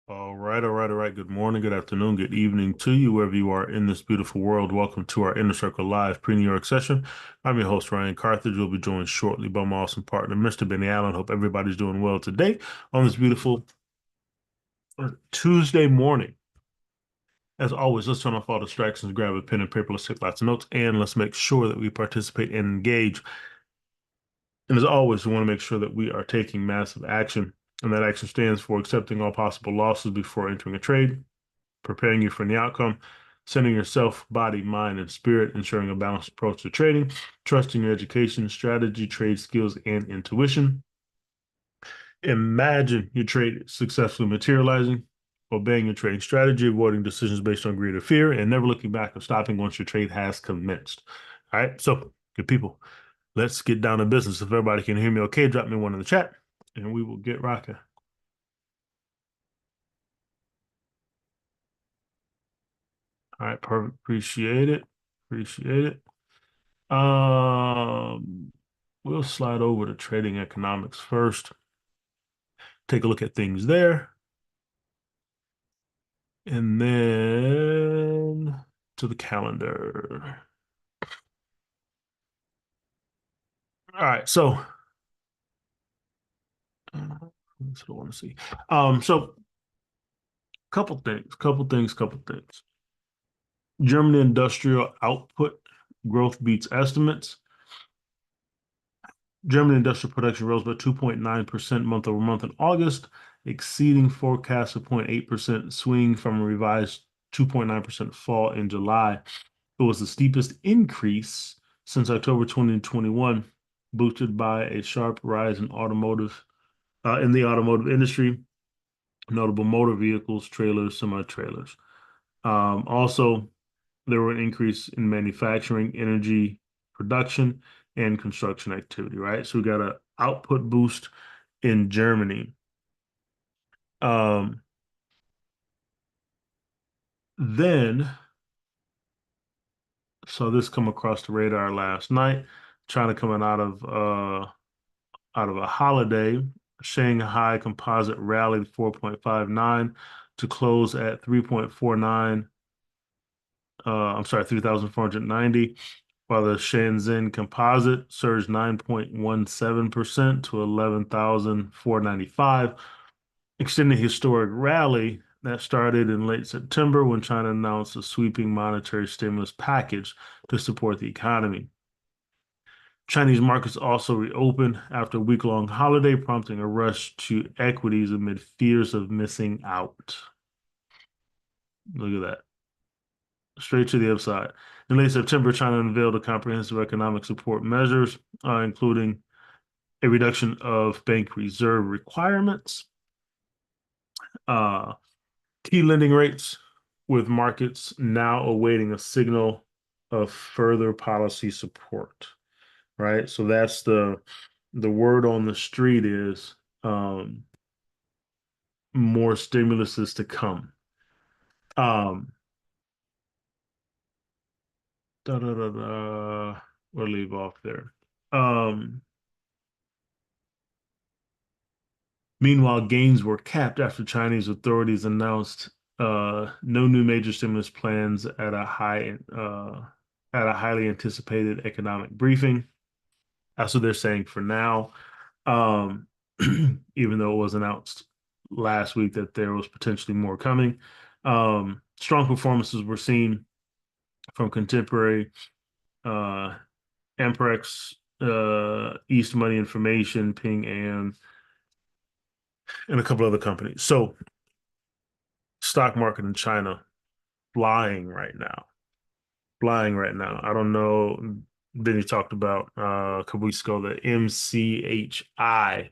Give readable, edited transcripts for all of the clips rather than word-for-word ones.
All right. Good morning, good afternoon, good evening to you, wherever you are in this beautiful world. Welcome to our Inner Circle Live pre-New York session. I'm your host, Ryan Carthage. We'll be joined shortly by my awesome partner, Mr. Benny Allen. Hope everybody's doing well today on this beautiful Tuesday morning. As always, let's turn off all distractions, grab a pen and paper, let's take lots of notes, and let's make sure that we participate and engage. And as always, we want to make sure that we are taking massive action, and that action stands for accepting all possible losses before entering a trade, preparing you for the outcome, centering yourself, body, mind, and spirit, ensuring a balanced approach to trading, trusting your education, strategy, trade skills, and intuition. Imagine your trade successfully materializing, obeying your trading strategy, avoiding decisions based on greed or fear, and never looking back or stopping once your trade has commenced. All right, so good people, let's get down to business. If everybody can hear me okay, drop me one in the chat, and we will get rocking. All right, perfect. Appreciate it. Appreciate it. Um, we'll slide over to trading economics first. Take a look at things there, and then to the calendar. All right, so that's what I want to see. So couple things. German industrial output growth beats estimates. German industrial production rose by 2.9% month over month in August, exceeding forecasts of 0.8% swing from a revised 2.9% fall in July. It was the steepest increase since October 2021, boosted by a sharp rise in the automotive industry, notable motor vehicles, trailers, semi-trailers. Also, there were an increase in manufacturing, energy production, and construction activity, right? So we got an output boost in Germany. Um, then saw this come across the radar last night. China coming out of a holiday. Shanghai Composite rallied 4.59 to close at 3.49. I'm sorry, 3,490, while the Shenzhen Composite surged 9.17% to 11,495, extending a historic rally that started in late September when China announced a sweeping monetary stimulus package to support the economy. Chinese markets also reopened after a week-long holiday, prompting a rush to equities amid fears of missing out. Look at that. Straight to the upside. In late September, China unveiled a comprehensive economic support measures, including a reduction of bank reserve requirements, uh, key lending rates, with markets now awaiting a signal of further policy support. Right, so that's the word on the street is more stimulus is to come. Um, da, da, da, da. We'll leave off there. Um, Meanwhile, gains were capped after Chinese authorities announced no new major stimulus plans at a highly anticipated economic briefing. That's what they're saying for now. Um, even though it was announced last week that there was potentially more coming. Strong performances were seen from contemporary uh, Amprex, East Money Information, Ping An, and a couple other companies. So stock market in China flying right now. Flying right now. I don't know. Then he talked about a couple weeks ago the MCHI,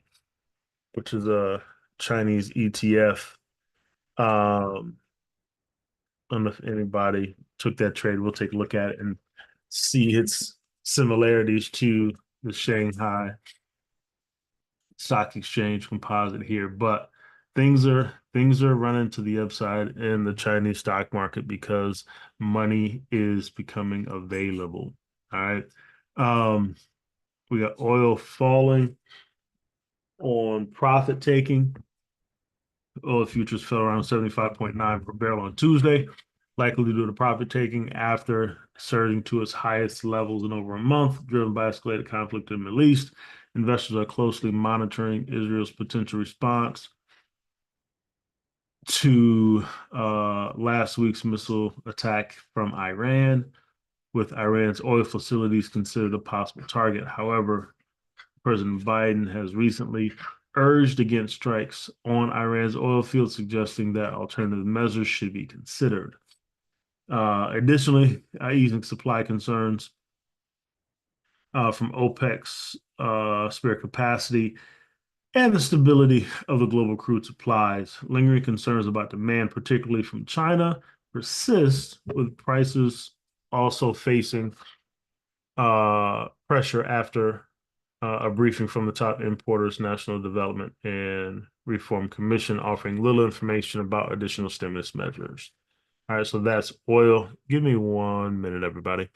which is a Chinese ETF. I don't know if anybody took that trade. We'll take a look at it and see its similarities to the Shanghai Stock Exchange composite here. But things are running to the upside in the Chinese stock market because money is becoming available. All right. Um, we got oil falling on profit taking. Oil futures fell around 75.9 per barrel on Tuesday, likely due to profit taking after surging to its highest levels in over a month, driven by escalated conflict in the Middle East. Investors are closely monitoring Israel's potential response to last week's missile attack from Iran, with Iran's oil facilities considered a possible target. However, President Biden has recently urged against strikes on Iran's oil fields, suggesting that alternative measures should be considered. Additionally, easing supply concerns from OPEC's spare capacity and the stability of the global crude supplies. Lingering concerns about demand, particularly from China, persist, with prices also facing pressure after a briefing from the top importers, National Development and Reform Commission, offering little information about additional stimulus measures. All right, so that's oil. Give me 1 minute, everybody.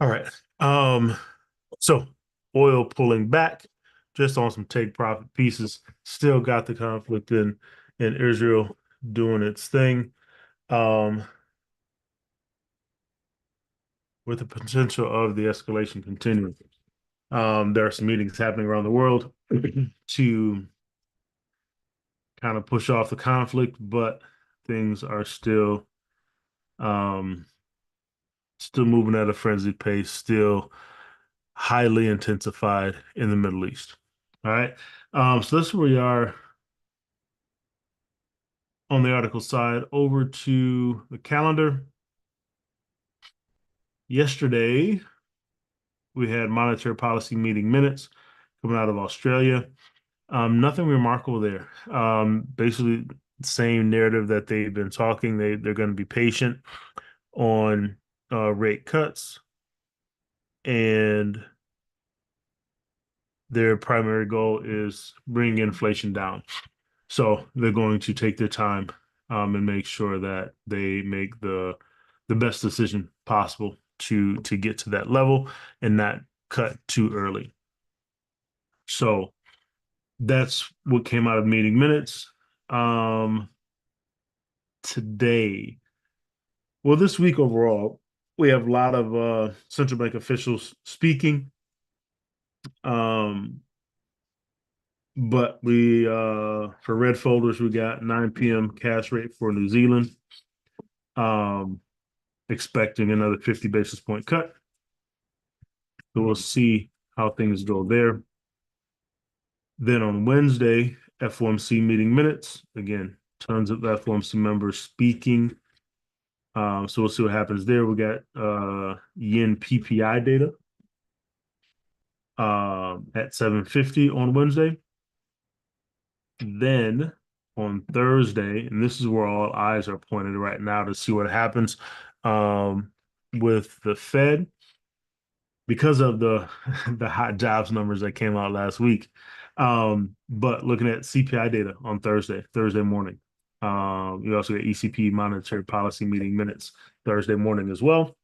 All right. Um, so oil pulling back just on some take profit pieces. Still got the conflict in Israel doing its thing. Um, with the potential of the escalation continuing. There are some meetings happening around the world to kind of push off the conflict, but things are um, still moving at a frenzied pace, still highly intensified in the Middle East. All right. So that's where we are on the article side. Over to the calendar. Yesterday, we had monetary policy meeting minutes coming out of Australia. Nothing remarkable there. Basically, same narrative that they've been talking. They're going to be patient on rate cuts, and their primary goal is bringing inflation down. So they're going to take their time and make sure that they make the best decision possible to get to that level and not cut too early. So that's what came out of meeting minutes. Um, Today, well, this week overall, we have a lot of central bank officials speaking. Um, but we for red folders, we got 9 p.m. cash rate for New Zealand. Um, Expecting another 50 basis point cut. So we'll see how things go there. Then on Wednesday, FOMC meeting minutes. Again, tons of FOMC members speaking. So we'll see what happens there. We got yen PPI data at 7:50 on Wednesday. Then on Thursday, and this is where all eyes are pointed right now to see what happens with the Fed because of the the hot jobs numbers that came out last week. But looking at CPI data on Thursday morning. You also get ECP monetary policy meeting minutes Thursday morning as well.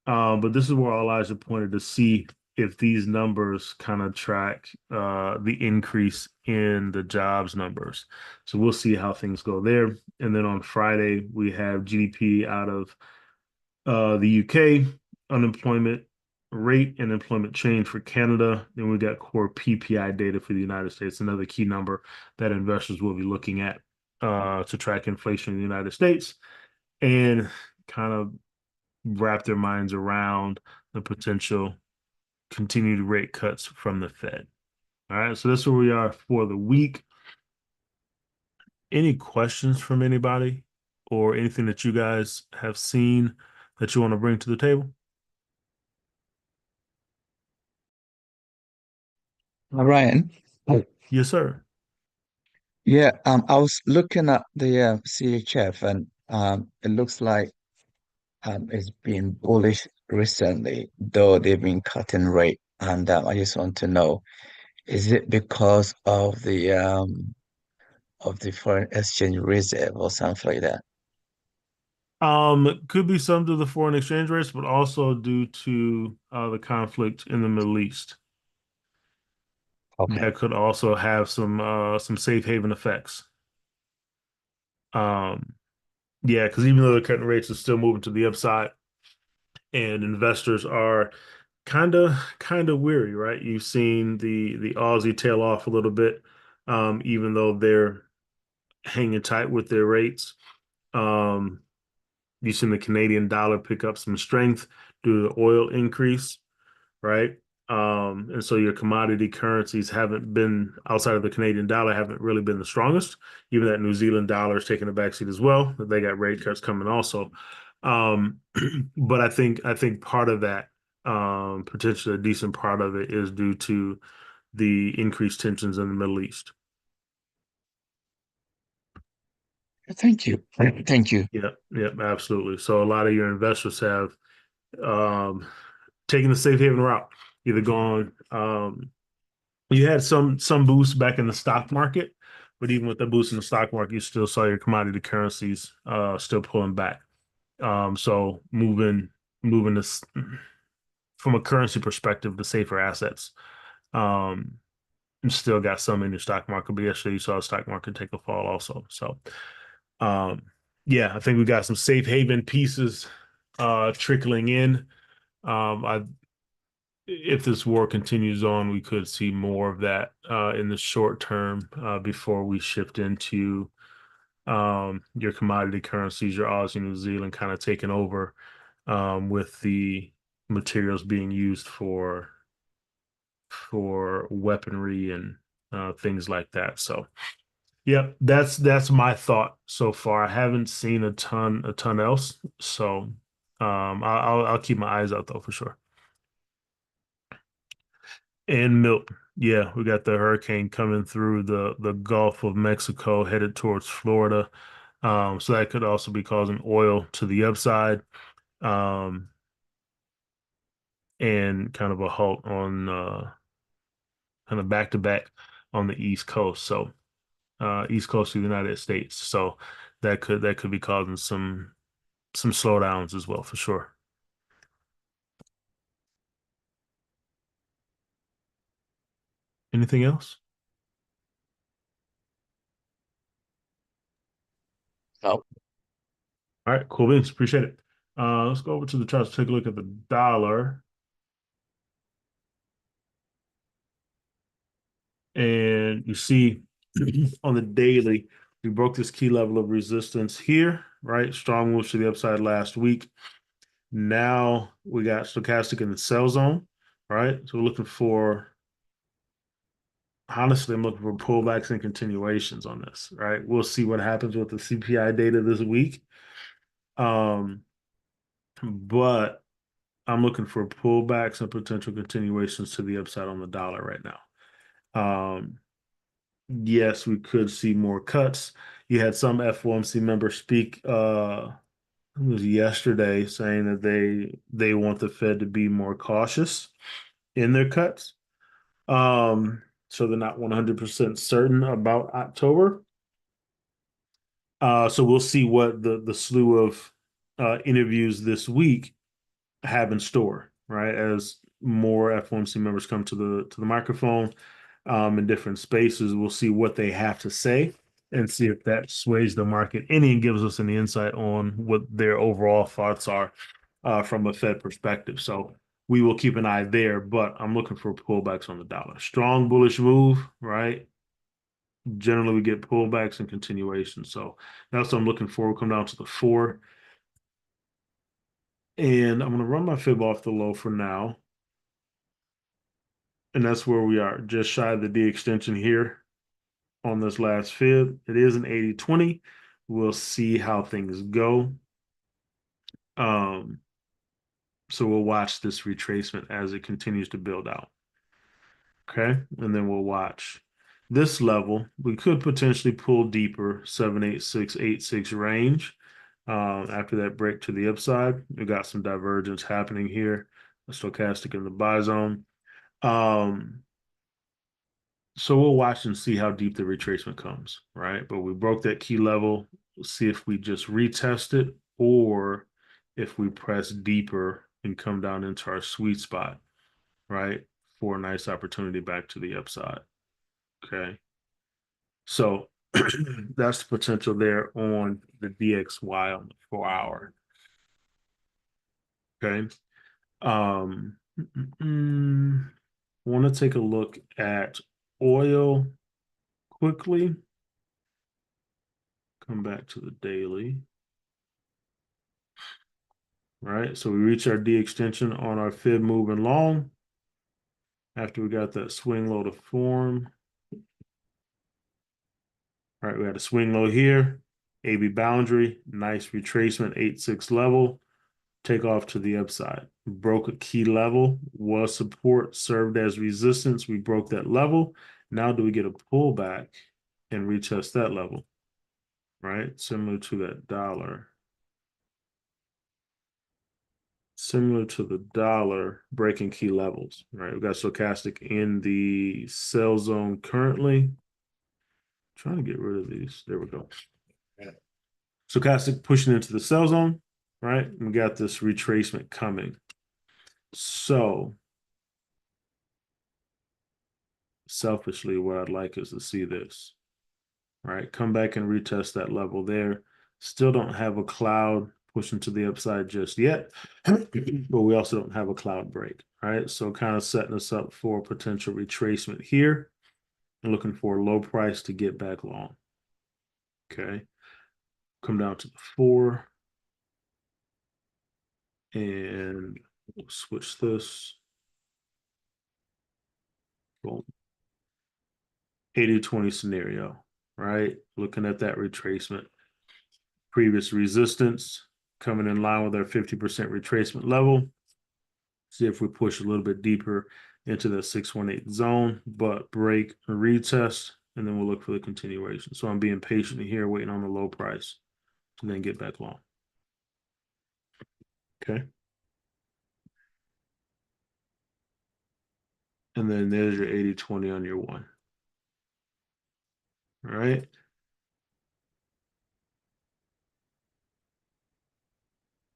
But this is where all eyes are pointed to see if these numbers kind of track the increase in the jobs numbers. So we'll see how things go there. And then on Friday, we have GDP out of the UK, unemployment rate and employment change for Canada. Then we got core PPI data for the United States, another key number that investors will be looking at to track inflation in the United States and kind of wrap their minds around the potential continued rate cuts from the Fed. All right, so that's where we are for the week. Any questions from anybody or anything that you guys have seen that you want to bring to the table? Ryan. Oh. Yes, sir. Yeah, I was looking at the CHF and it looks like it's been bullish recently, though they've been cutting rate. And I just want to know, is it because of the foreign exchange reserve or something like that? Could be some to the foreign exchange rates, but also due to the conflict in the Middle East. Okay. That could also have some safe haven effects. Um, yeah, because even though the cutting rates are still moving to the upside, and investors are kind of weary, right? You've seen the Aussie tail off a little bit, even though they're hanging tight with their rates. Um, you've seen the Canadian dollar pick up some strength due to the oil increase, right? And so your commodity currencies haven't been outside of the Canadian dollar haven't really been the strongest. Even that New Zealand dollar is taking a backseat as well. They got rate cuts coming also. Um, but I think part of that, potentially a decent part of it is due to the increased tensions in the Middle East. Thank you. Thank you. Yep, yep, absolutely. So a lot of your investors have um, taken the safe haven route, either gone you had some boost back in the stock market, but even with the boost in the stock market, you still saw your commodity currencies still pulling back. So moving this from a currency perspective, the safer assets. Um, you still got some in your stock market, but yesterday you saw the stock market take a fall also. So um, yeah, I think we got some safe haven pieces trickling in. I if this war continues on, we could see more of that in the short term before we shift into your commodity currencies, your Aussie, New Zealand kind of taking over with the materials being used for weaponry and things like that. So, yeah, that's my thought so far. I haven't seen a ton else, so I'll keep my eyes out though for sure. And Milton. Yeah, we got the hurricane coming through the Gulf of Mexico, headed towards Florida. So that could also be causing oil to the upside, um, and kind of a halt on kind of back to back on the East Coast. So East Coast of the United States. So that could be causing some slowdowns as well for sure. Anything else? Oh. All right, cool beans. Appreciate it. Let's go over to the charts, take a look at the dollar. And you see on the daily, we broke this key level of resistance here, right? Strong moves to the upside last week. Now we got stochastic in the sell zone, right? So we're looking for, honestly, I'm looking for pullbacks and continuations on this, right? We'll see what happens with the CPI data this week. Um, but I'm looking for pullbacks and potential continuations to the upside on the dollar right now. Yes, we could see more cuts. You had some FOMC members speak it was yesterday saying that they want the Fed to be more cautious in their cuts. So they're not 100% certain about October. So we'll see what the slew of interviews this week have in store, right? As more FOMC members come to the microphone in different spaces, we'll see what they have to say and see if that sways the market any and gives us any insight on what their overall thoughts are from a Fed perspective. So we will keep an eye there, but I'm looking for pullbacks on the dollar. Strong bullish move, right? Generally, we get pullbacks and continuation. So that's what I'm looking for. We'll come down to the four. And I'm going to run my fib off the low for now. And that's where we are, just shy of the D extension here on this last fib. It is an 80-20. We'll see how things go. Um, so we'll watch this retracement as it continues to build out. Okay. And then we'll watch this level. We could potentially pull deeper, 78686 range. After that break to the upside, we got some divergence happening here. A stochastic in the buy zone. Um, so we'll watch and see how deep the retracement comes, right? But we broke that key level. We'll see if we just retest it or if we press deeper and come down into our sweet spot, right? For a nice opportunity back to the upside. Okay. So that's the potential there on the DXY on the 4 hour. Okay. Um, Want to take a look at oil quickly. Come back to the daily. Right. So we reach our D extension on our fib moving long after we got that swing low to form. All right, we had a swing low here, AB boundary, nice retracement, 8-6 level, take off to the upside. Broke a key level, was support, served as resistance. We broke that level. Now do we get a pullback and retest that level, right? Similar to that dollar. Similar to the dollar breaking key levels, right? We've got stochastic in the sell zone currently. Trying to get rid of these. There we go. Stochastic pushing into the sell zone, right? We got this retracement coming. So selfishly, what I'd like is to see this, right? Come back and retest that level there. Still don't have a cloud pushing to the upside just yet, but we also don't have a cloud break, right? So kind of setting us up for potential retracement here and looking for a low price to get back long. Okay. Come down to the 4 and we'll switch this. Boom. 80-20 scenario, right? Looking at that retracement. Previous resistance coming in line with our 50% retracement level. See if we push a little bit deeper into the 618 zone, but break and retest, and then we'll look for the continuation. So I'm being patient here, waiting on the low price and then get back long. Okay. And then there's your 80-20 on your one. All right.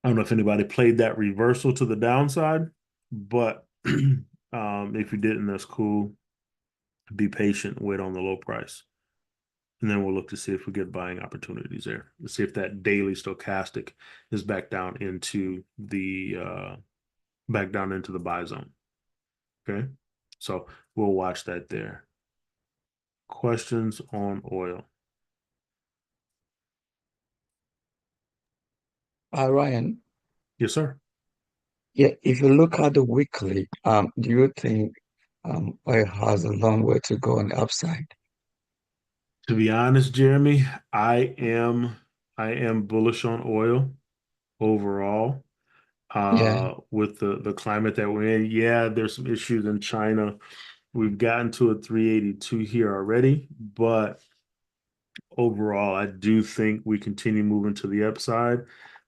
I don't know if anybody played that reversal to the downside, but if you didn't, that's cool. Be patient, wait on the low price. And then we'll look to see if we get buying opportunities there. Let's see if that daily stochastic is back down into the buy zone. Okay. So we'll watch that there. Questions on oil? Ryan, Yes, sir. yeah, if you look at the weekly, do you think oil has a long way to go on the upside? To be honest, Jeremy, I am I am bullish on oil overall. Yeah. With the climate that we're in. Yeah, there's some issues in China. We've gotten to a 382 here already, but overall, I do think we continue moving to the upside.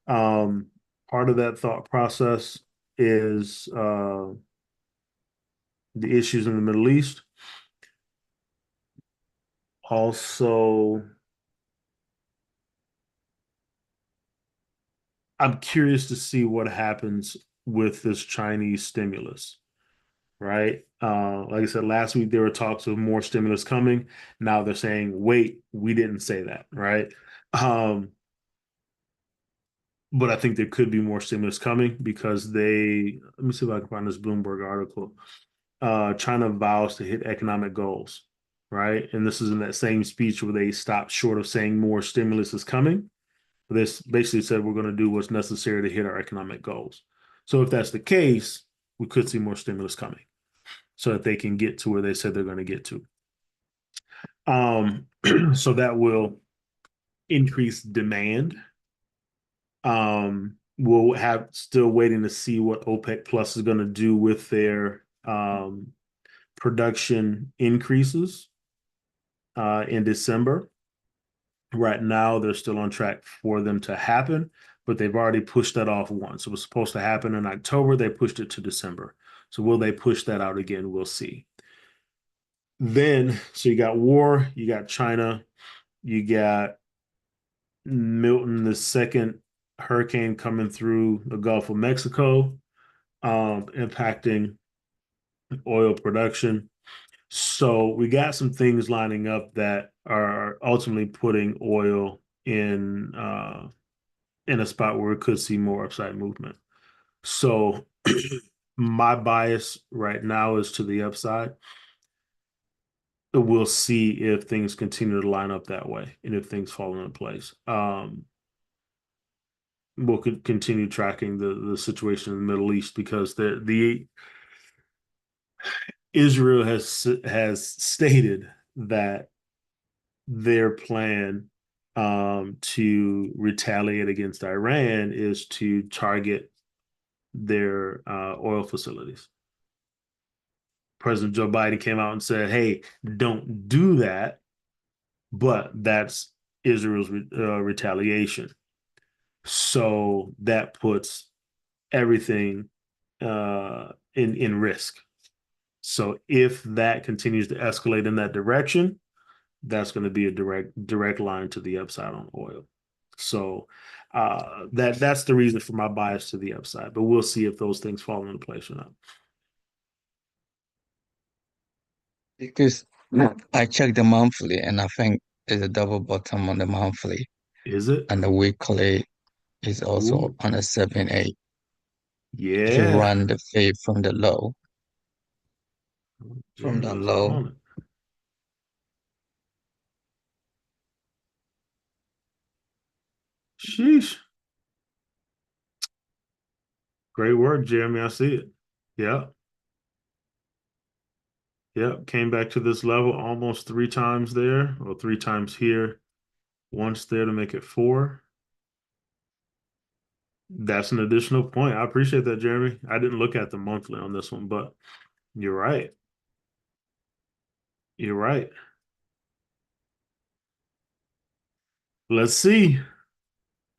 Um, Part of that thought process is the issues in the Middle East. Also, I'm curious to see what happens with this Chinese stimulus. right? Like I said, last week there were talks of more stimulus coming. Now they're saying, wait, we didn't say that, right? Um, but I think there could be more stimulus coming because let me see if I can find this Bloomberg article. China vows to hit economic goals, right? And this is in that same speech where they stopped short of saying more stimulus is coming. This basically said we're going to do what's necessary to hit our economic goals. So if that's the case, we could see more stimulus coming so that they can get to where they said they're going to get to. So that will increase demand. We'll have still waiting to see what OPEC Plus is going to do with their production increases in December. Right now, they're still on track for them to happen, but they've already pushed that off once. It was supposed to happen in October. They pushed it to December. So will they push that out again? We'll see. Then, so you got war, you got China, you got Milton, the second hurricane coming through the Gulf of Mexico, impacting oil production. So we got some things lining up that are ultimately putting oil in a spot where it could see more upside movement. So my bias right now is to the upside. We'll see if things continue to line up that way and if things fall into place. We'll continue tracking the situation in the Middle East because the Israel has stated that their plan to retaliate against Iran is to target their oil facilities. President Joe Biden came out and said, "Hey, don't do that," but that's Israel's retaliation. So that puts everything in risk. So if that continues to escalate in that direction, that's going to be a direct line to the upside on oil. So that's the reason for my bias to the upside. But we'll see if those things fall into place or not. Because I checked the monthly and I think there's a double bottom on the monthly Is it? and the weekly is also Ooh, on a 7-8. If you yeah. run the fade from Jeremy the was low, on it. Sheesh. Great work, Jeremy. I see it. Yeah. Yeah. Came back to this level almost three times there, or three times here, once there to make it four. That's an additional point. I appreciate that, Jeremy. I didn't look at the monthly on this one, but you're right. You're right. Let's see.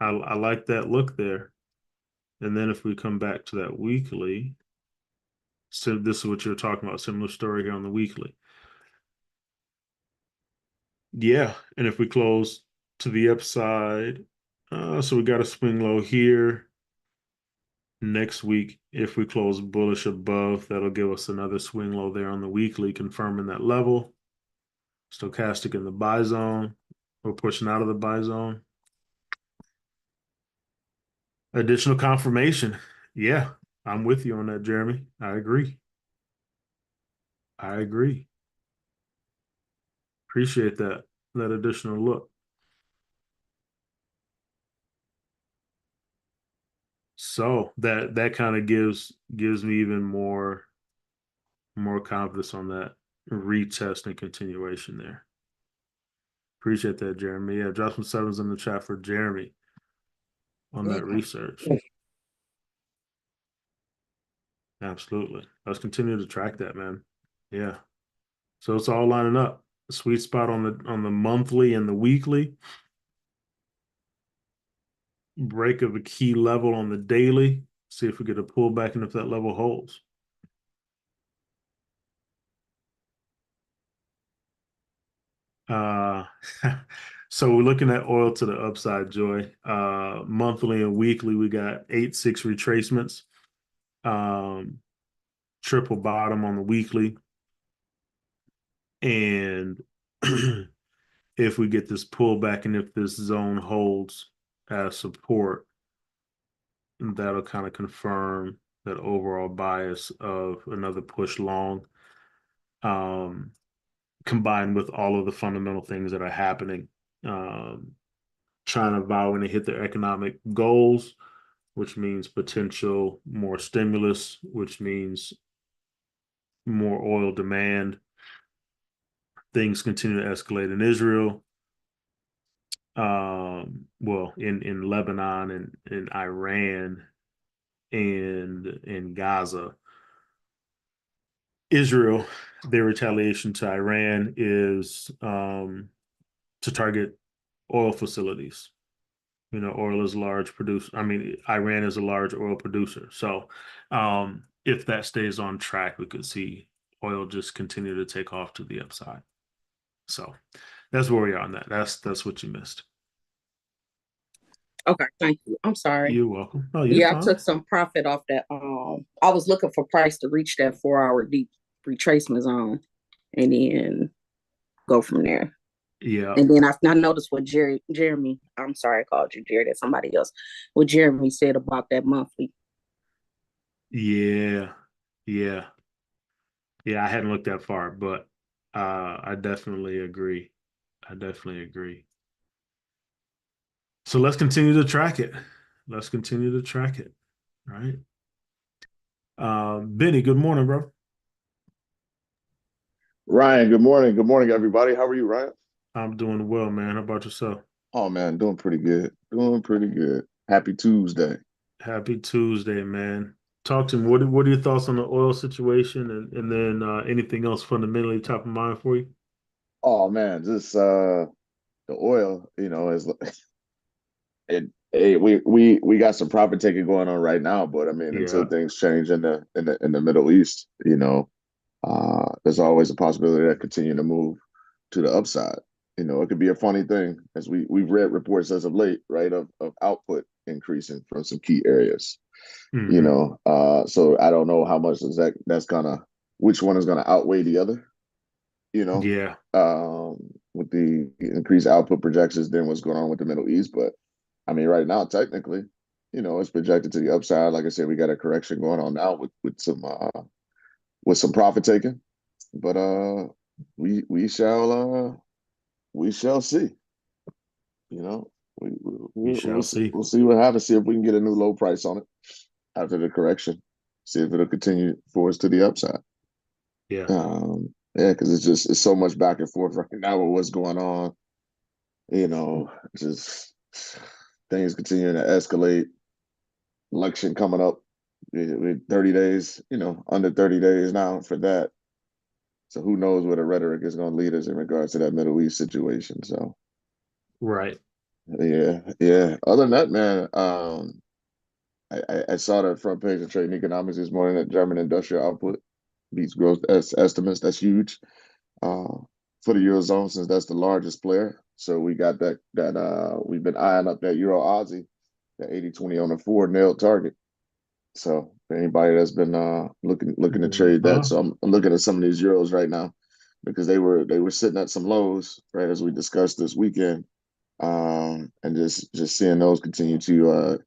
I like that look there. And then if we come back to that weekly, so this is what you're talking about, similar story here on the weekly. Yeah, and if we close to the upside, so we got a swing low here. Next week, if we close bullish above, that'll give us another swing low there on the weekly, confirming that level. Stochastic in the buy zone. We're pushing out of the buy zone. Additional confirmation. Yeah, I'm with you on that, Jeremy. I agree. I agree. Appreciate that additional look. So that kind of gives me even more confidence on that retest and continuation there. Appreciate that, Jeremy. Yeah, drop some sevens in the chat for Jeremy on that research. Absolutely. Let's continue to track that, man. Yeah. So it's all lining up. Sweet spot on the monthly and the weekly. Break of a key level on the daily. See if we get a pullback and if that level holds. Uh, so we're looking at oil to the upside, Joy. Monthly and weekly, we got 8-6 retracements. Um, triple bottom on the weekly. And if we get this pullback and if this zone holds as support, that'll kind of confirm that overall bias of another push long, um, combined with all of the fundamental things that are happening. Um, China vowing to hit their economic goals, which means potential more stimulus, which means more oil demand. Things continue to escalate in Israel, well, in Lebanon and in Iran and in Gaza. Israel, their retaliation to Iran is to target oil facilities. You know, oil is a large producer. I mean, Iran is a large oil producer. So, if that stays on track, we could see oil just continue to take off to the upside. So, that's where we are on that. That's what you missed. Okay, thank you. I'm sorry. You're welcome. No, you're Yeah, I fine. took some profit off that. I was looking for price to reach that 4 hour deep retracement zone and then go from there. Yeah, And then I noticed what Jeremy, I'm sorry, I called you Jerry, that's somebody else. What Jeremy said about that monthly. yeah, yeah, yeah. I hadn't looked that far, but I definitely agree. I definitely agree. So let's continue to track it. Let's continue to track it. Right. Benny, good morning, bro. Ryan, good morning. Good morning, everybody. How are you, Ryan? I'm doing well, man. How about yourself? Oh man, doing pretty good. Doing pretty good. Happy Tuesday. Happy Tuesday, man. Talk to me. What are your thoughts on the oil situation and then anything else fundamentally top of mind for you? Oh man, just the oil, is it hey, we got some profit taking going on right now, but I mean, until Yeah. things change in the Middle East, there's always a possibility that continue to move to the upside. It could be a funny thing as we've read reports as of late, right, of output increasing from some key areas. Hmm. So I don't know how much which one is gonna outweigh the other, you know, Yeah. um, with the increased output projections than what's going on with the Middle East. But I mean, right now, technically, it's projected to the upside. Like I said, we got a correction going on now with some profit taking, but we shall see. You know, We shall see. we'll see what happens. See if we can get a new low price on it after the correction. See if it'll continue for us to the upside. Yeah. Yeah, because it's so much back and forth right now with what's going on. Just things continuing to escalate. Election coming up with 30 days, under 30 days now for that. So who knows where the rhetoric is going to lead us in regards to that Middle East situation. So Right. yeah, yeah. Other than that, man, I saw the front page of Trading Economics this morning that German industrial output beats growth estimates. That's huge uh, for the Eurozone since that's the largest player. So we got that we've been eyeing up that Euro Aussie, that 80-20 on the four nailed target. So for anybody that's been looking to trade that, Uh-huh. so I'm looking at some of these euros right now because they were sitting at some lows right as we discussed this weekend, and just seeing those continue to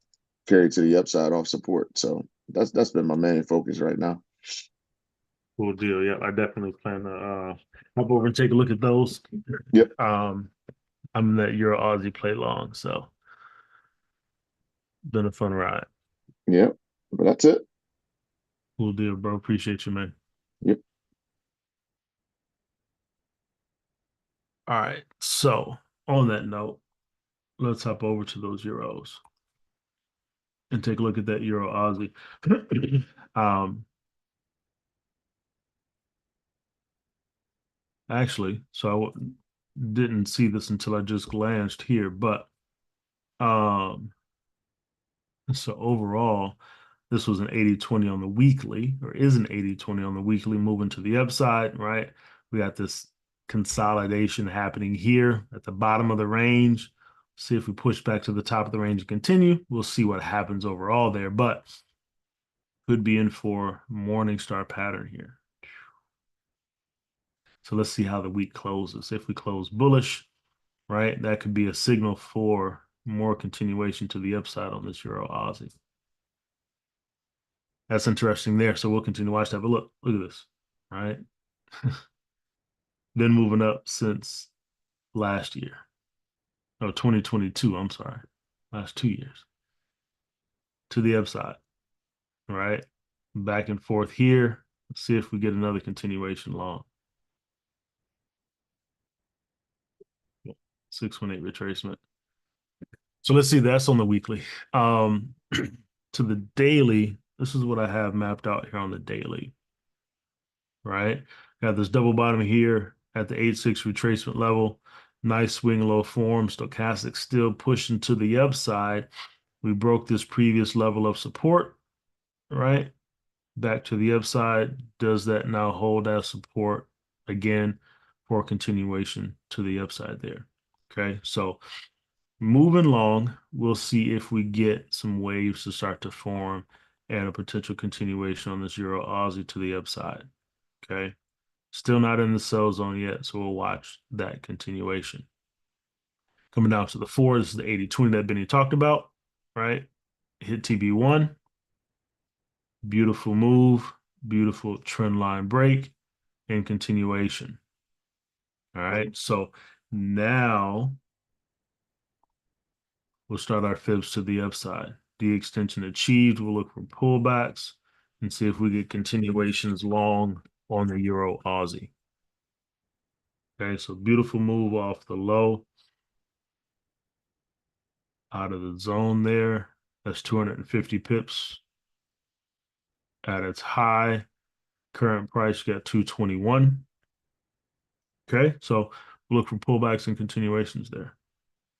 carry to the upside off support. So that's been my main focus right now. Cool deal. Yeah, I definitely plan to hop over and take a look at those. Yep, Um, I'm in that Euro Aussie play long, so been a fun ride. yep. But that's it. Cool deal, bro. Appreciate you, man. Yep. All right. So on that note, let's hop over to those euros and take a look at that Euro Aussie. um, actually, so didn't see this until I just glanced here, but um, so overall, this was an 80-20 on the weekly, or is an 80-20 on the weekly, moving to the upside, right? We got this consolidation happening here at the bottom of the range. See if we push back to the top of the range and continue. We'll see what happens overall there. But could be in for morning star pattern here. So let's see how the week closes. If we close bullish, right, that could be a signal for more continuation to the upside on this Euro Aussie. That's interesting there. So we'll continue to watch that. But look at this, right? Been moving up since last year. Oh, 2022, I'm sorry. Last 2 years. To the upside, right? Back and forth here. Let's see if we get another continuation long. 618 retracement. So let's see, that's on the weekly. To the daily, this is what I have mapped out here on the daily, right? Got this double bottom here at the 8-6 retracement level. Nice swing low form. Stochastic still pushing to the upside. We broke this previous level of support, right? Back to the upside. Does that now hold as support again for continuation to the upside there? Okay, so moving along, we'll see if we get some waves to start to form and a potential continuation on this Euro Aussie to the upside. Okay, still not in the sell zone yet, so we'll watch that continuation. Coming down to the 4, this is the 80-20 that Benny talked about, right? Hit TB1. Beautiful move, beautiful trend line break, and continuation. All right, so now we'll start our fibs to the upside. The extension achieved. We'll look for pullbacks and see if we get continuations long on the Euro Aussie. Okay, so beautiful move off the low. Out of the zone there. That's 250 pips. At its high, current price got 221. Okay, so we'll look for pullbacks and continuations there.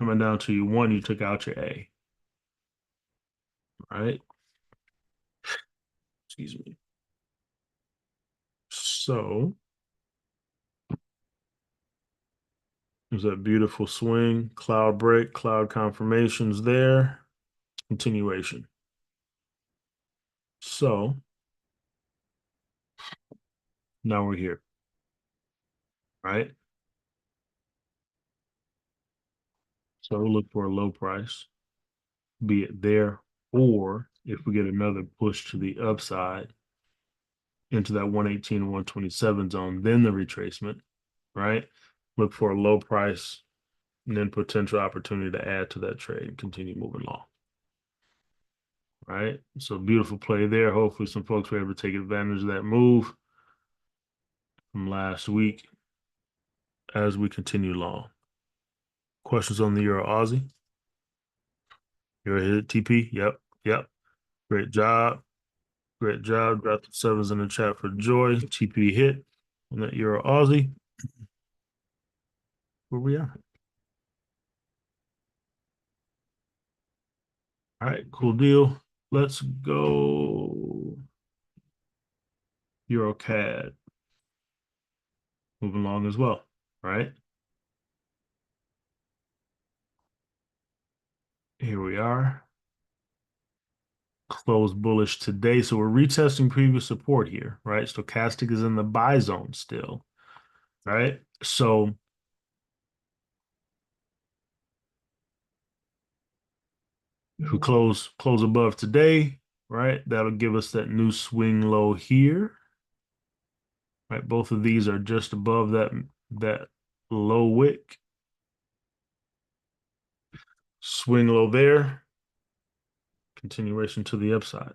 Coming down to you one, you took out your A. All right. Excuse me. So there's that beautiful swing, cloud break, cloud confirmations there, continuation. So now we're here, right? So we'll look for a low price, be it there, or if we get another push to the upside into that 118 and 127 zone, then the retracement, right? Look for a low price and then potential opportunity to add to that trade and continue moving along. Right? So beautiful play there. Hopefully some folks were able to take advantage of that move from last week as we continue along. Questions on the Euro Aussie? You're hit TP? Yep. Great job. Great job. Drop the sevens in the chat for Joy. TP hit on that Euro Aussie. Where we are. All right, cool deal. Let's go Euro CAD. Moving along as well, right? Here we are. Close bullish today. So we're retesting previous support here, right? Stochastic is in the buy zone still, right? So if we close above today, right? That'll give us that new swing low here, right? Both of these are just above that low wick. Swing low there. Continuation to the upside.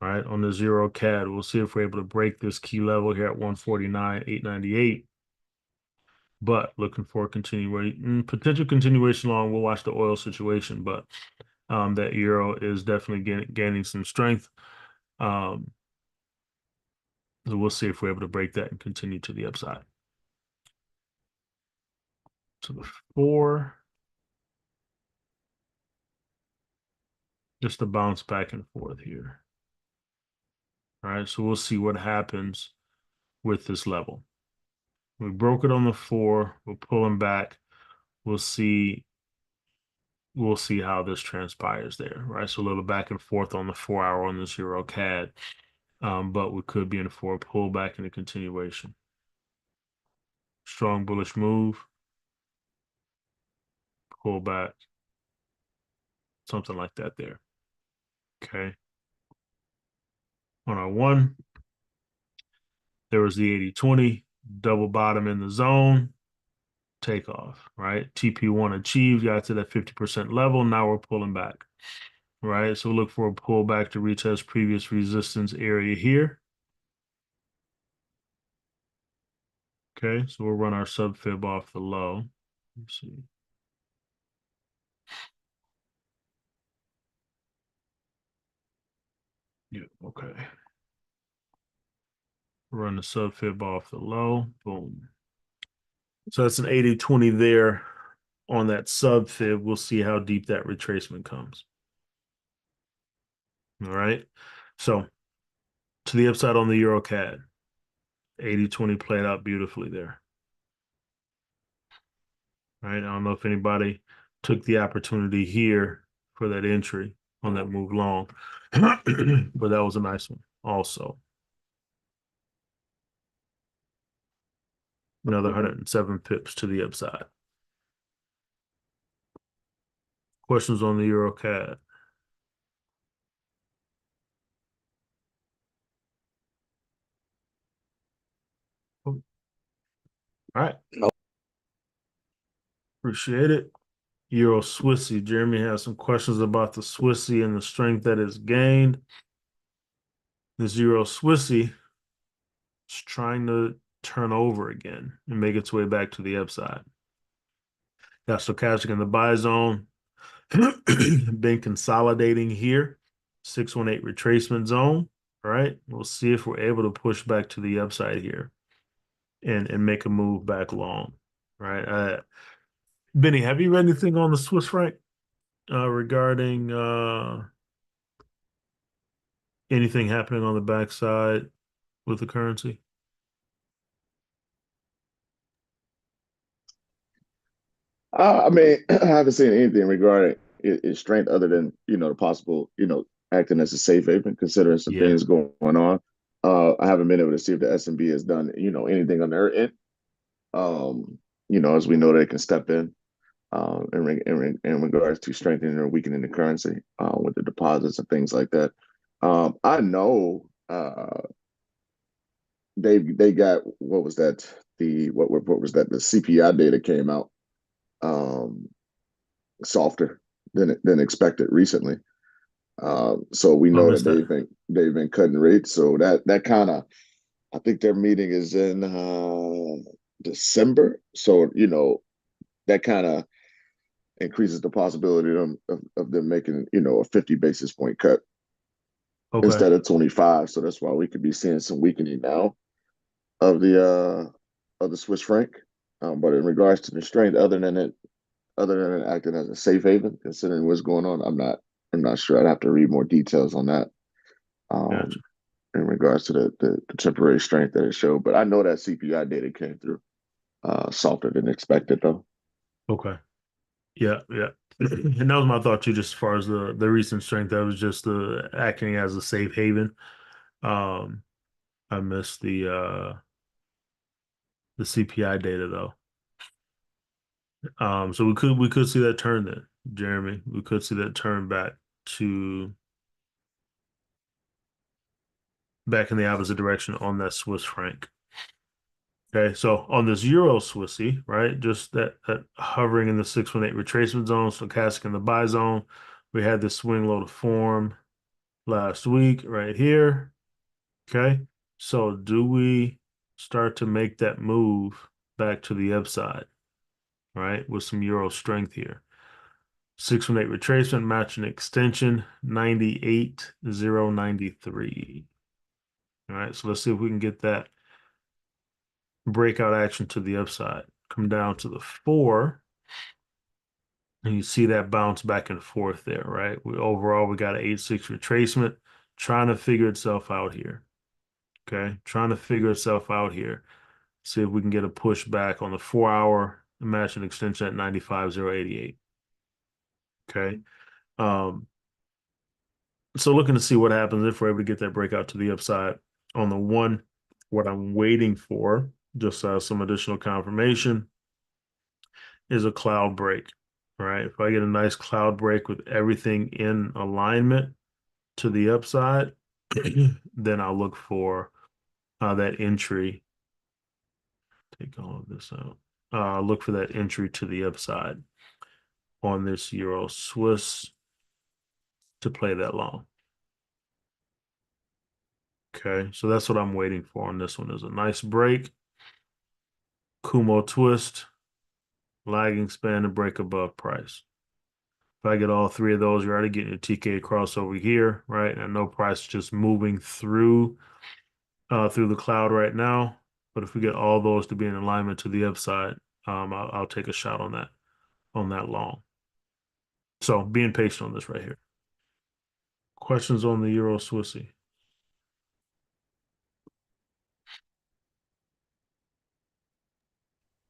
Right, on the zero CAD, we'll see if we're able to break this key level here at 149,898. But looking for a continuation, potential continuation long. We'll watch the oil situation, but that euro is definitely gaining some strength. So we'll see if we're able to break that and continue to the upside. So the 4, just a bounce back and forth here. All right, so we'll see what happens with this level. We broke it on the 4. We'll pull them back. We'll see we'll see how this transpires there, right? So a little back and forth on the 4 hour on this Euro CAD, but we could be in for a pullback and a continuation. Strong bullish move, pullback, something like that there. Okay. On our one, there was the 80-20, double bottom in the zone, takeoff, right? TP1 achieved, got to that 50% level. Now we're pulling back, right? So look for a pullback to retest previous resistance area here. Okay, so we'll run our sub fib off the low. Let's see. Yeah, okay. Run the sub fib off the low. Boom. So that's an 80-20 there on that sub fib. We'll see how deep that retracement comes. All right. So to the upside on the Euro CAD, 80-20 played out beautifully there. All right. I don't know if anybody took the opportunity here for that entry on that move long, but that was a nice one also. Another 107 pips to the upside. Questions on the Euro CAD? All right. Appreciate it. Euro Swissy. Jeremy has some questions about the Swissy and the strength that it's gained. This Euro Swissy is trying to turn over again and make its way back to the upside. Got stochastic in the buy zone. Been consolidating here. 618 retracement zone. All right. We'll see if we're able to push back to the upside here and make a move back long. Right. Benny, have you read anything on the Swiss franc regarding anything happening on the backside with the currency? I mean, I haven't seen anything regarding its strength other than the possible acting as a safe haven, considering some Yeah. things going on. I haven't been able to see if the S&B has done anything on their end. As we know, they can step in in regards to strengthening or weakening the currency with the deposits and things like that. I know they got what was that what was that the CPI data came out um, softer than expected recently. So we I know that missed that. they've been cutting rates. So that kind of I think their meeting is in December. So that kind of increases the possibility of them making a 50 basis point cut Okay. instead of 25. So that's why we could be seeing some weakening now of the Swiss franc. But in regards to the strength, other than it acting as a safe haven, considering what's going on, I'm not sure. I'd have to read more details on that Gotcha. in regards to the temporary strength that it showed. But I know that CPI data came through softer than expected, though. Okay. Yeah, yeah. And that was my thought too, just as far as the recent strength. That was just the acting as a safe haven. Um, I missed the CPI data though. So we could see that turn then, Jeremy. We could see that turn to back in the opposite direction on that Swiss franc. Okay, so on this Euro Swissy, right, just that hovering in the 618 retracement zone, stochastic in the buy zone. We had this swing low to form last week right here. Okay, so do we start to make that move back to the upside, right, with some Euro strength here? 618 retracement, matching extension, 98,093. All right, so let's see if we can get that breakout action to the upside. Come down to the 4, and you see that bounce back and forth there, right? Overall, we got an 8-6 retracement trying to figure itself out here. Okay, trying to figure itself out here. See if we can get a push back on the 4 hour, matching extension at 95,088. Okay. Um, so looking to see what happens if we're able to get that breakout to the upside on the one. What I'm waiting for, just some additional confirmation, is a cloud break. Right. If I get a nice cloud break with everything in alignment to the upside, then I'll look for that entry. Take all of this out. Look for that entry to the upside on this Euro Swiss to play that long. Okay, so that's what I'm waiting for on this one is a nice break, Kumo twist, lagging span, and break above price. If I get all three of those, you're already getting a TK crossover here, right? And no price just moving through the cloud right now. But if we get all those to be in alignment to the upside, I'll take a shot on that long. So being patient on this right here. Questions on the Euro Swissy?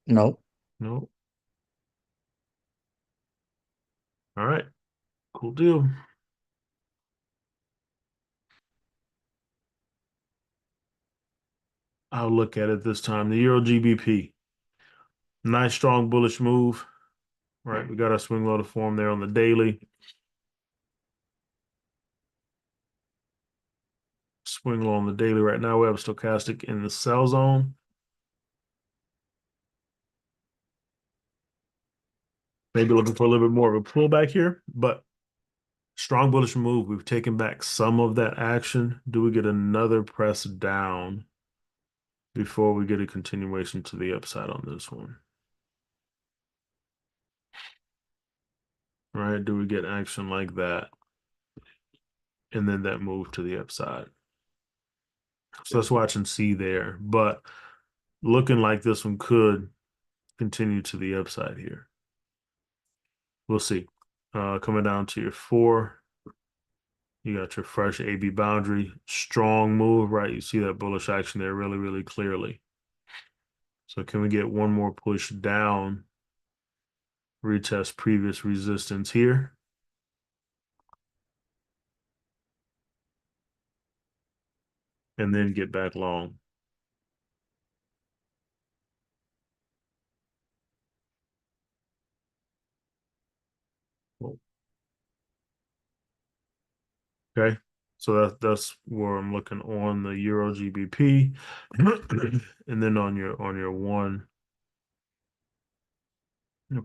No. No. All right. Cool deal. I'll look at it this time. The Euro GBP. Nice strong bullish move. Right. We got our swing low to form there on the daily. Swing low on the daily right now. We have a stochastic in the sell zone. Maybe looking for a little bit more of a pullback here, but strong bullish move. We've taken back some of that action. Do we get another press down before we get a continuation to the upside on this one? Right? Do we get action like that? And then that move to the upside. So let's watch and see there. But looking like this one could continue to the upside here. We'll see. Coming down to your 4. You got your fresh AB boundary. Strong move, right? You see that bullish action there really, really clearly. So can we get one more push down? Retest previous resistance here. And then get back long. Okay. So that's where I'm looking on the Euro GBP. And then on your one,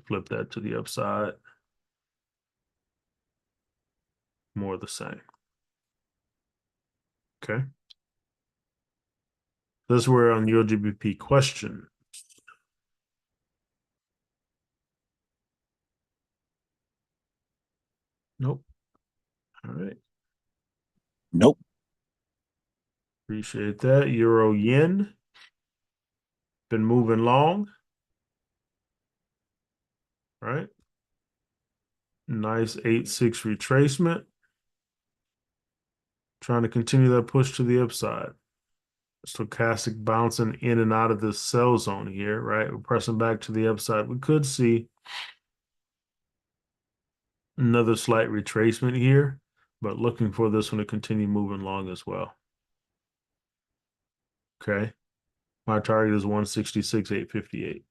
flip that to the upside. More of the same. Okay. That's where on Euro GBP question. Nope. All right. Nope. Appreciate that. Euro yen. Been moving long. Right. Nice 8-6 retracement. Trying to continue that push to the upside. Stochastic bouncing in and out of this sell zone here, right? We're pressing back to the upside. We could see another slight retracement here, but looking for this one to continue moving long as well. Okay. My target is 166.858.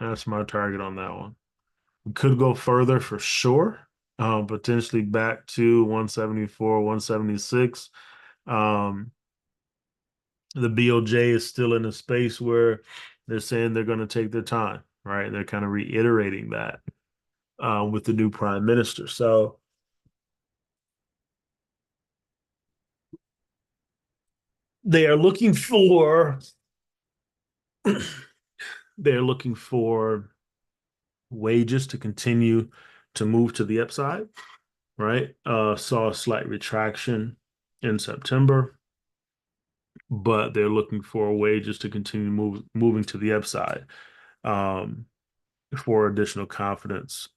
That's my target on that one. We could go further for sure. Potentially back to 174, 176. The BOJ is still in a space where they're saying they're going to take their time, right? They're kind of reiterating that with the new prime minister. So they are looking for they're looking for wages to continue to move to the upside, right? Saw a slight retraction in September, but they're looking for wages to continue moving to the upside for additional confidence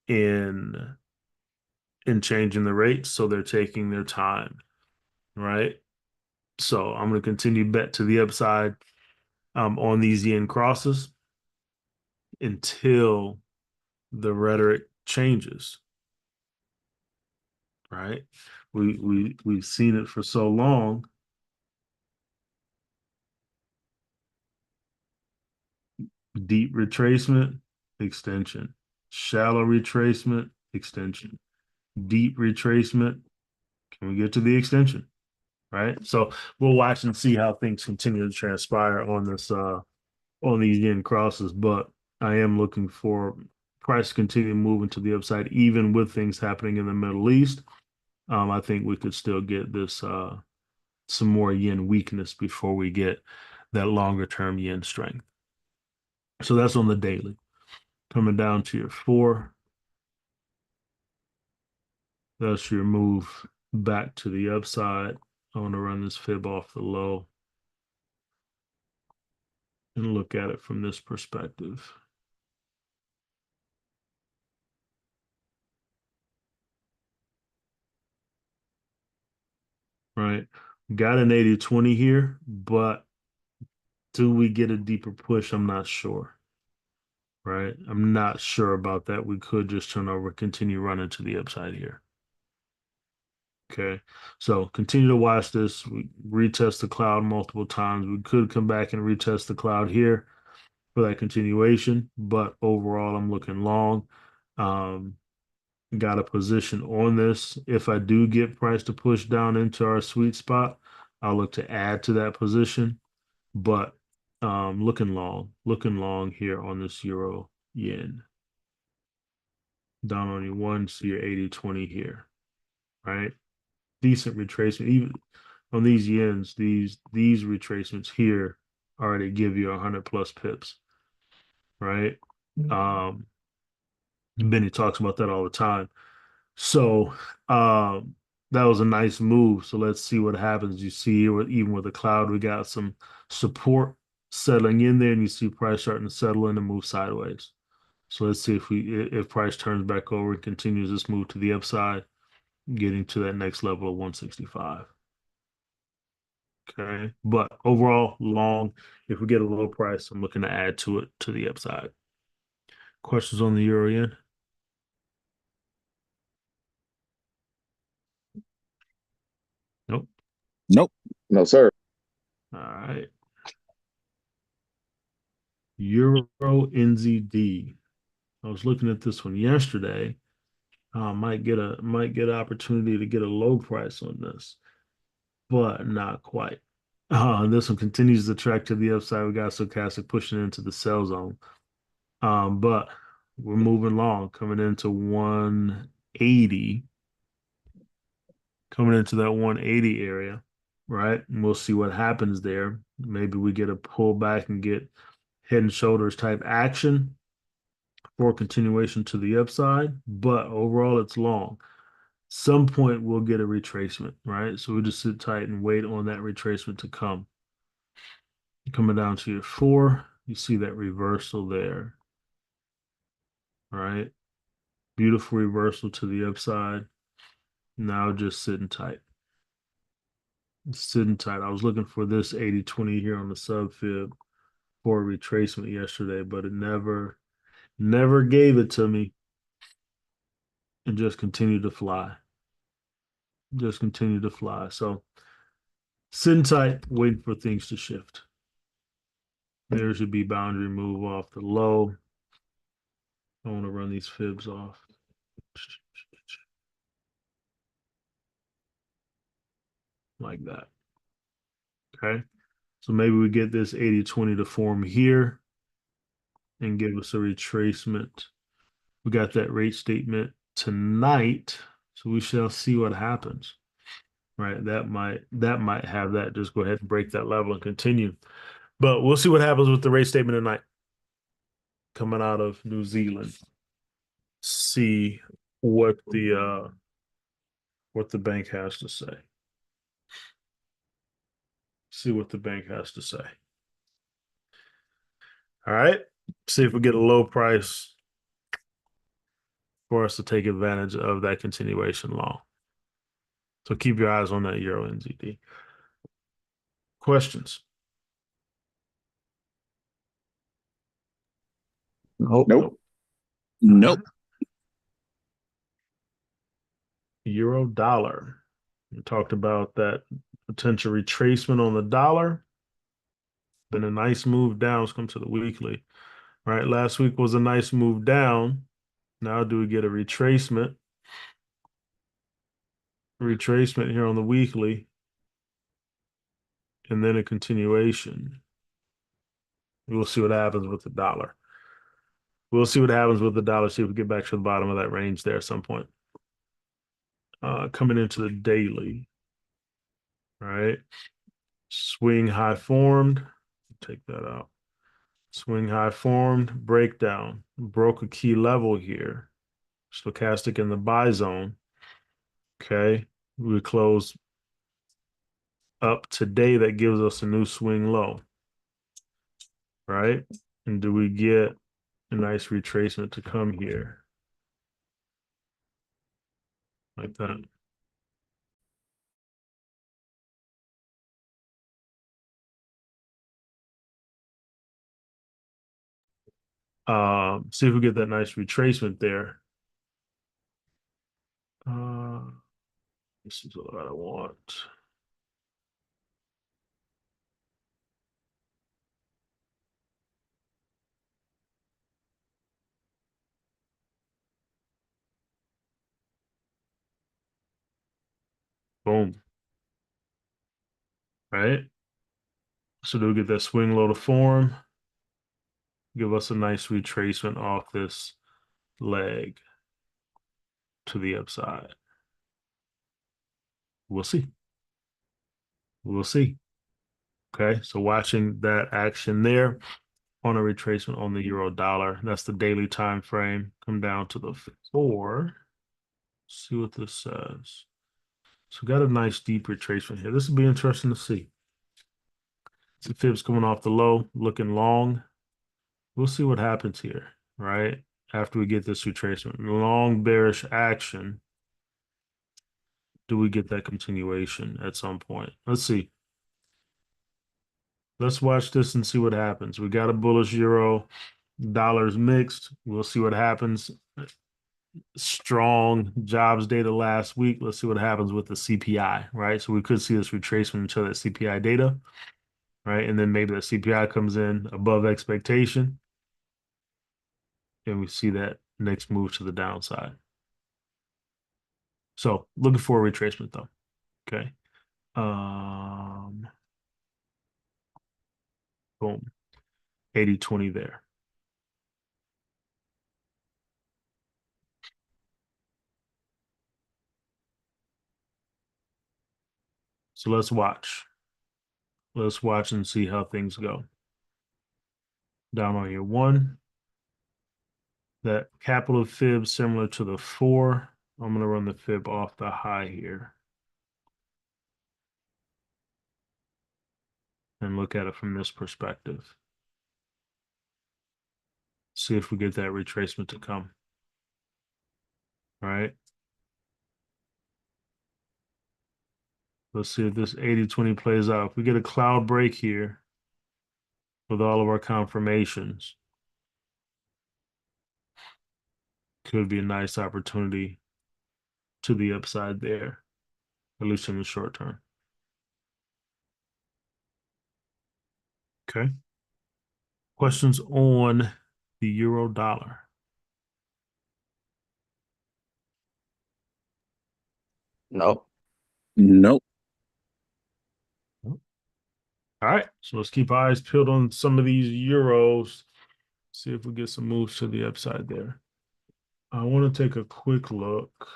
in changing the rates. So they're taking their time, right? So I'm going to continue bet to the upside on these yen crosses until the rhetoric changes, right? We've seen it for so long. Deep retracement, extension. Shallow retracement, extension. Deep retracement. Can we get to the extension? Right. So we'll watch and see how things continue to transpire on this on these yen crosses. But I am looking for price to continue moving to the upside, even with things happening in the Middle East. I think we could still get this some more yen weakness before we get that longer term yen strength. So that's on the daily. Coming down to your 4. That's your move back to the upside. I want to run this fib off the low and look at it from this perspective. Right. Got an 80-20 here, but do we get a deeper push? I'm not sure. Right. I'm not sure about that. We could just turn over, continue running to the upside here. Okay. So continue to watch this. We retest the cloud multiple times. We could come back and retest the cloud here for that continuation, but overall, I'm looking long. Um, got a position on this. If I do get price to push down into our sweet spot, I'll look to add to that position. But looking long here on this euro yen. Down on your 1, so your 80-20 here, right? Decent retracement. Even on these yens, these retracements here already give you 100 plus pips, right? Benny talks about that all the time. So that was a nice move. So let's see what happens. You see, even with the cloud, we got some support settling in there, and you see price starting to settle in and move sideways. So let's see if price turns back over and continues this move to the upside, getting to that next level of 165. Okay, but overall, long. If we get a low price, I'm looking to add to it to the upside. Questions on the euro yen? Nope. Nope. No, sir. All right. Euro NZD. I was looking at this one yesterday. Might get an opportunity to get a low price on this, but not quite. This one continues to track to the upside. We got stochastic pushing into the sell zone. But we're moving along, coming into 180, coming into that 180 area, right? And we'll see what happens there. Maybe we get a pullback and get head and shoulders type action for continuation to the upside, but overall it's long. Some point we'll get a retracement, right? So we just sit tight and wait on that retracement to come. Coming down to your 4, you see that reversal there, right? Beautiful reversal to the upside. Now just sitting tight. Sitting tight. I was looking for this 80-20 here on the sub fib for a retracement yesterday, but it never gave it to me and just continued to fly. Just continued to fly. So sitting tight, waiting for things to shift. There should be boundary move off the low. I want to run these fibs off. Like that. Okay. So maybe we get this 80-20 to form here and give us a retracement. We got that rate statement tonight, so we shall see what happens. Right, that might have that just go ahead and break that level and continue. But we'll see what happens with the rate statement tonight coming out of New Zealand. See what the bank has to say. See what the bank has to say. All right. See if we get a low price for us to take advantage of that continuation long. So keep your eyes on that Euro NZD. Questions? Nope. Nope. Nope. Euro dollar. We talked about that potential retracement on the dollar. Been a nice move down. Let's come to the weekly. Right. Last week was a nice move down. Now do we get a retracement? Retracement here on the weekly. And then a continuation. We'll see what happens with the dollar. We'll see what happens with the dollar. See if we get back to the bottom of that range there at some point. Coming into the daily. All right. Swing high formed. Take that out. Swing high formed. Breakdown. Broke a key level here. Stochastic in the buy zone. Okay. We close up today. That gives us a new swing low. Right. And do we get a nice retracement to come here? Like that. See if we get that nice retracement there. This is what I want. Boom. Right? So do we get that swing low to form? Give us a nice retracement off this leg to the upside. We'll see. We'll see. Okay, so watching that action there on a retracement on the euro dollar. That's the daily time frame. Come down to the 4. See what this says. So got a nice deep retracement here. This will be interesting to see. See fibs coming off the low, looking long. We'll see what happens here, right? After we get this retracement. Long bearish action. Do we get that continuation at some point? Let's see. Let's watch this and see what happens. We got a bullish euro, dollars mixed. We'll see what happens. Strong jobs data last week. Let's see what happens with the CPI, right? So we could see this retracement until that CPI data, right? And then maybe that CPI comes in above expectation. And we see that next move to the downside. So looking for a retracement though. Okay. Boom. 80-20 there. So let's watch. Let's watch and see how things go. Down on your 1. That capital fib similar to the 4. I'm going to run the fib off the high here. And look at it from this perspective. See if we get that retracement to come. All right. Let's see if this 80-20 plays out. If we get a cloud break here with all of our confirmations, could be a nice opportunity to the upside there, at least in the short term. Okay. Questions on the euro dollar? No. Nope. All right, so let's keep eyes peeled on some of these euros. See if we get some moves to the upside there. I want to take a quick look.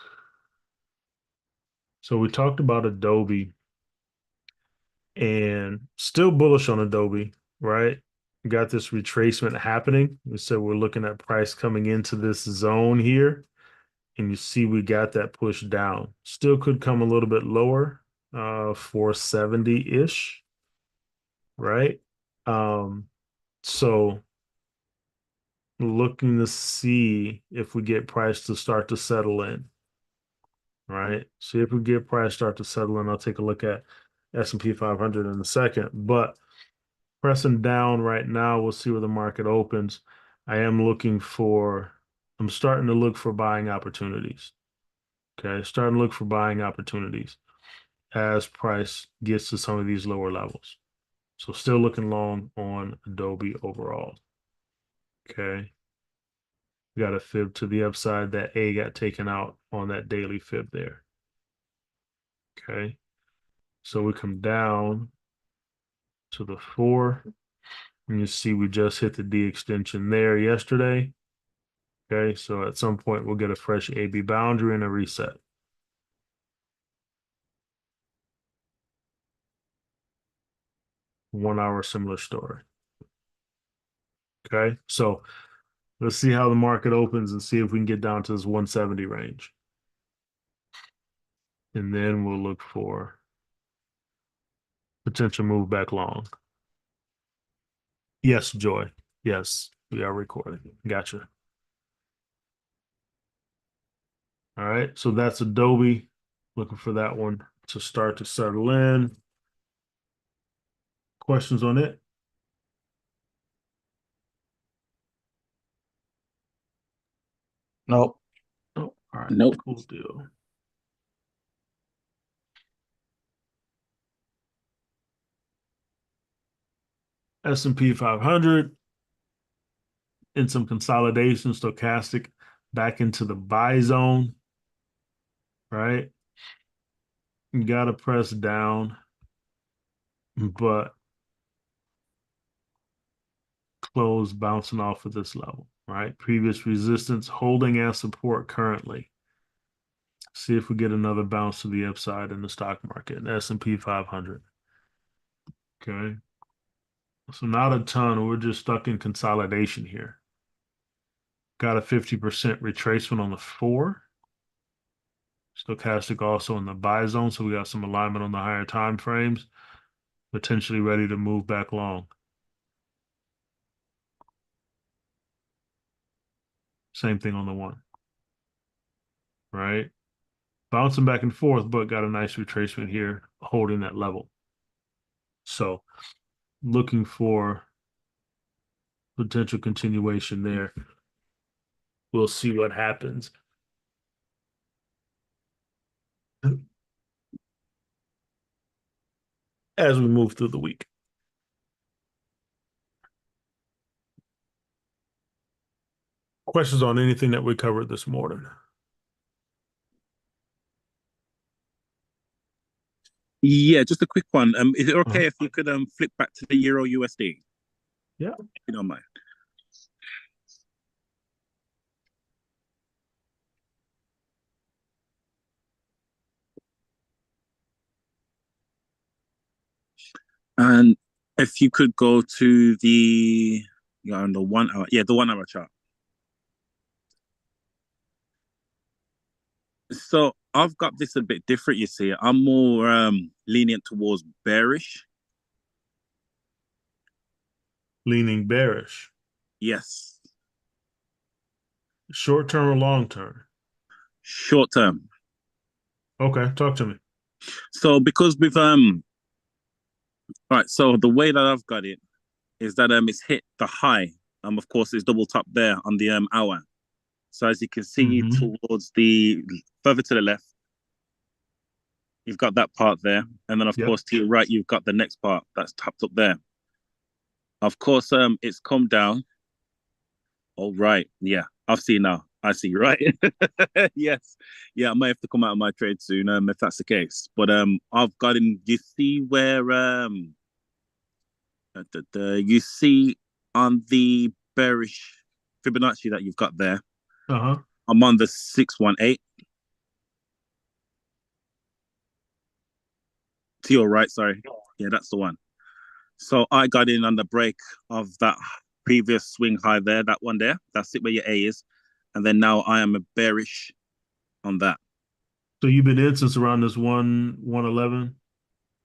So we talked about Adobe and still bullish on Adobe, right? Got this retracement happening. We said we're looking at price coming into this zone here. And you see we got that push down. Still could come a little bit lower, 470-ish, right? So looking to see if we get price to start to settle in, right? See if we get price start to settle in. I'll take a look at S&P 500 in a second, but pressing down right now, we'll see where the market opens. I'm starting to look for buying opportunities. Okay, starting to look for buying opportunities as price gets to some of these lower levels. So still looking long on Adobe overall. Okay. We got a fib to the upside. That A got taken out on that daily fib there. Okay. So we come down to the 4. And you see we just hit the D extension there yesterday. Okay. So at some point we'll get a fresh AB boundary and a reset. One hour, similar story. Okay. So let's see how the market opens and see if we can get down to this 170 range. And then we'll look for potential move back long. Yes, Joy. Yes, we are recording. Gotcha. All right. So that's Adobe. Looking for that one to start to settle in. Questions on it? No. Oh, all right. Nope. Cool deal. S&P 500 in some consolidation, stochastic back into the buy zone, right? You got to press down, but close bouncing off of this level, right? Previous resistance holding as support currently. See if we get another bounce to the upside in the stock market, S&P 500. Okay. So not a ton. We're just stuck in consolidation here. Got a 50% retracement on the 4. Stochastic also in the buy zone. So we got some alignment on the higher time frames, potentially ready to move back long. Same thing on the 1. Right? Bouncing back and forth, but got a nice retracement here, holding that level. So looking for potential continuation there. We'll see what happens. As we move through the week. Questions on anything that we covered this morning? Yeah, just a quick one. Is it Uh-huh. okay if you could flip back to the Euro USD? Yeah. If you don't mind. And if you could go to on the 1 hour, the 1 hour chart. So I've got this a bit different, you see. I'm more lenient towards bearish. Leaning bearish. Yes. Short term or long term? Short term. Okay, talk to me. So because with right, so the way that I've got it is that it's hit the high. Of course it's double top there on the hour. So as you can see towards the further to the left, you've got that part there. And then of Yep. course to your right, you've got the next part that's tapped up there. Of course, it's come down. Oh, right. Yeah, I've seen now. I see, right? Yes. Yeah, I might have to come out of my trade soon, if that's the case. But I've got him. You see where you see on the bearish Fibonacci that you've got there. Uh-huh. I'm on the 618. To your right, sorry. Yeah, that's the one. So I got in on the break of that previous swing high there, that one there. That's it where your A is. And then now I am a bearish on that. So you've been in since around this 111,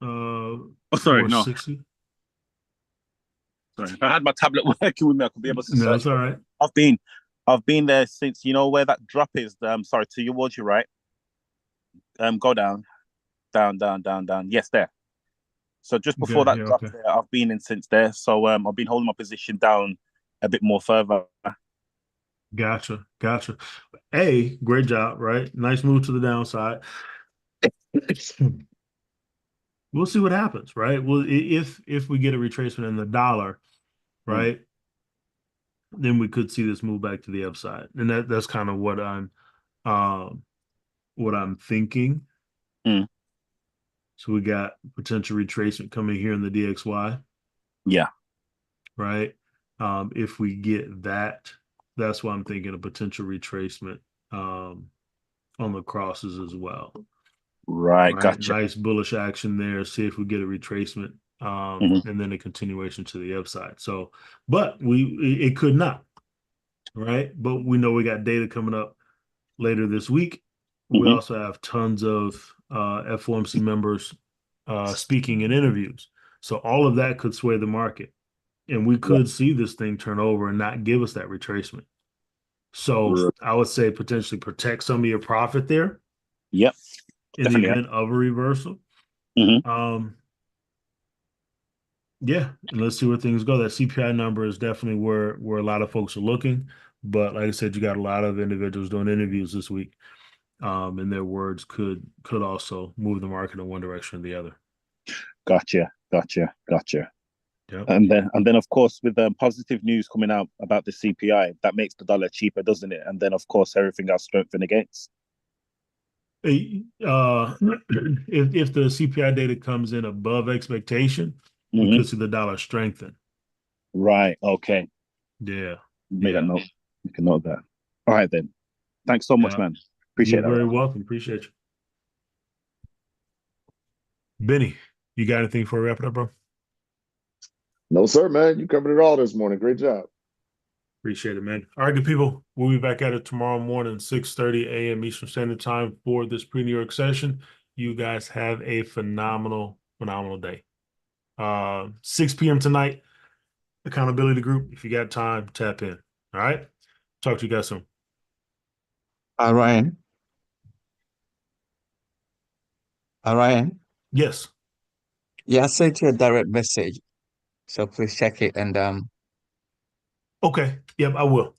Oh, sorry, no. 460? Sorry. If I had my tablet working with me, I could be able to No, search. that's all right. I've been there since, you know where that drop is. Sorry, towards your right. Go down, down, down, down, down. Yes, there. So just before Okay, that yeah, drop okay. there, I've been in since there. So I've been holding my position down a bit more further. Gotcha. Gotcha. Great job, right? Nice move to the downside. We'll see what happens, right? Well, if we get a retracement in the dollar, Mm, right, then we could see this move back to the upside. And that's kind of um what I'm thinking. mm, So we got potential retracement coming here in the DXY, yeah, right? If we get that, that's why I'm thinking a potential retracement on the crosses as well. right, Right. gotcha. Nice bullish action there. See if we get a retracement, Hmm. and then a continuation to the upside. So, but it could not, right? But we know we got data coming up later this week. We Hmm. also have tons of FOMC members speaking in interviews. So all of that could sway the market, and we Yeah, could see this thing turn over and not give us that retracement. So r- I would say potentially protect some of your profit there yep, in the definitely. event of a reversal. Hmm. Um, Yeah, and let's see where things go. That CPI number is definitely where a lot of folks are looking. But like I said, you got a lot of individuals doing interviews this week, and their words could also move the market in one direction or the other. Gotcha, gotcha, gotcha. Yep. And then of course with positive news coming out about the CPI, that makes the dollar cheaper, doesn't it? And then of course everything else strengthen against. If the CPI data comes in above expectation, we Hmm. could see the dollar strengthen. Right. Okay. Yeah, Made that yeah, note. Make a note of that. All right then. Thanks so much, yeah. man. You're Appreciate that. very welcome. Appreciate you, Benny. You got anything for a wrap it up, bro? No, sir, man. You covered it all this morning. Great job. Appreciate it, man. All right, good people. We'll be back at it tomorrow morning, 6:30 a.m. Eastern Standard Time for this pre-New York session. You guys have a phenomenal, phenomenal day. 6 p.m. tonight, accountability group. If you got time, tap in. All right. Talk to you guys soon. Ryan, Ryan, Yes. yeah, I sent you a direct message, so please check it and Okay. Yep, I will.